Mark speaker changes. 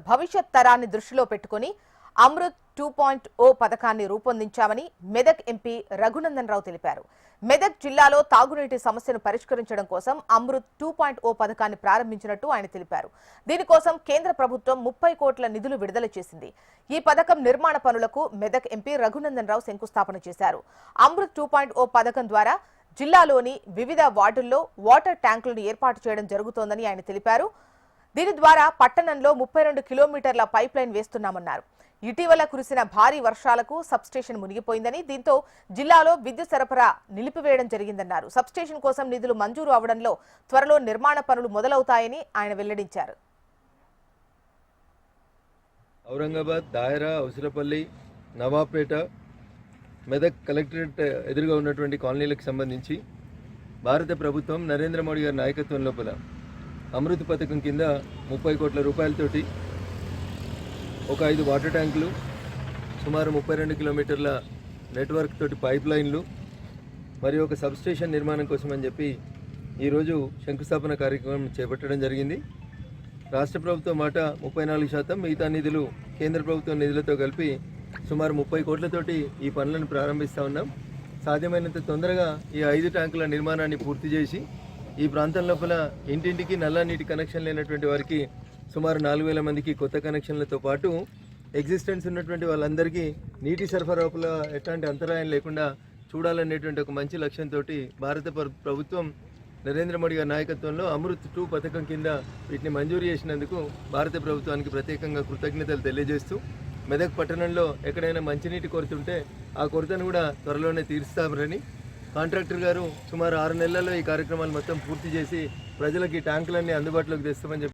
Speaker 1: భవిష్యత్ తరాన్ని దృష్టిలో పెట్టుకుని అమృత్ 2.0 పథకాన్ని రూపొందించామని మెదక్ ఎంపీ రఘునందన్ రావు తెలిపారు. మెదక్ జిల్లాలో తాగునీటి సమస్యను పరిష్కరించడం కోసం అమృత్ 2.0 పథకాన్ని ప్రారంభించినట్టు ఆయన తెలిపారు. దీనికోసం కేంద్ర ప్రభుత్వం 30 కోట్ల నిధులు విడుదల చేసింది. ఈ పథకం నిర్మాణ పనులకు మెదక్ ఎంపీ రఘునందన్ రావు శంకుస్థాపన చేశారు. అమృత్ 2.0 పథకం ద్వారా జిల్లాలోని వివిధ వార్డుల్లో వాటర్ ట్యాంకులను ఏర్పాటు చేయడం జరుగుతోందని ఆయన తెలిపారు. దీని ద్వారా పట్టణంలో 32 కిలోమీటర్ల పైప్ లైన్ వేస్తున్నామన్నారు. ఇటీవల కురిసిన భారీ వర్షాలకు సబ్స్టేషన్ మునిగిపోయిందని, దీంతో జిల్లాలో విద్యుత్ సరఫరా నిలిపివేయడం జరిగిందన్నారు. సబ్స్టేషన్ కోసం నిధులు మంజూరు అవడంలో త్వరలో నిర్మాణ పనులు మొదలవుతాయని ఆయన వెల్లడించారు.
Speaker 2: ఔరంగాబాద్, దాయరా, అవసరపల్లి, నవాపేట, మెదక్ కలెక్టరేట్ ఎదురుగా ఉన్నటువంటి కాలనీలకు సంబంధించి భారత ప్రభుత్వం నరేంద్ర మోడీ గారి నాయకత్వం లోపల అమృత్ పథకం కింద 30 కోట్ల రూపాయలతోటి ఒక 5 వాటర్ ట్యాంకులు, సుమారు 32 కిలోమీటర్ల నెట్వర్క్ తోటి పైప్ లైన్లు మరియు ఒక సబ్స్టేషన్ నిర్మాణం కోసం అని చెప్పి ఈరోజు శంకుస్థాపన కార్యక్రమం చేపట్టడం జరిగింది. రాష్ట్ర ప్రభుత్వం మాట 34%, మిగతా నిధులు కేంద్ర ప్రభుత్వం నిధులతో కలిపి సుమారు 30 కోట్లతోటి ఈ పనులను ప్రారంభిస్తూ ఉన్నాం. సాధ్యమైనంత తొందరగా ఈ 5 ట్యాంకుల నిర్మాణాన్ని పూర్తి చేసి ఈ ప్రాంతం లోపల ఇంటింటికి నల్ల నీటి కనెక్షన్ లేనటువంటి వారికి సుమారు 4,000 మందికి కొత్త కనెక్షన్లతో పాటు ఎగ్జిస్టెన్స్ ఉన్నటువంటి వాళ్ళందరికీ నీటి సరఫరాలో ఎట్లాంటి అంతరాయం లేకుండా చూడాలనేటువంటి ఒక మంచి లక్ష్యంతో భారత ప్రభుత్వం నరేంద్ర మోడీ గారి నాయకత్వంలో అమృత్ 2 పథకం కింద వీటిని మంజూరు చేసినందుకు భారత ప్రభుత్వానికి ప్రత్యేకంగా కృతజ్ఞతలు తెలియజేస్తూ మెదక్ పట్టణంలో ఎక్కడైనా మంచినీటి కొరత ఉంటే ఆ కొరతను కూడా త్వరలోనే తీరుస్తామని కాంట్రాక్టర్ గారు సుమారు 6 నెలల్లో ఈ కార్యక్రమాలు మొత్తం పూర్తి చేసి ప్రజలకు ఈ ట్యాంకులన్నీ అందుబాటులోకి తెస్తామని చెప్పి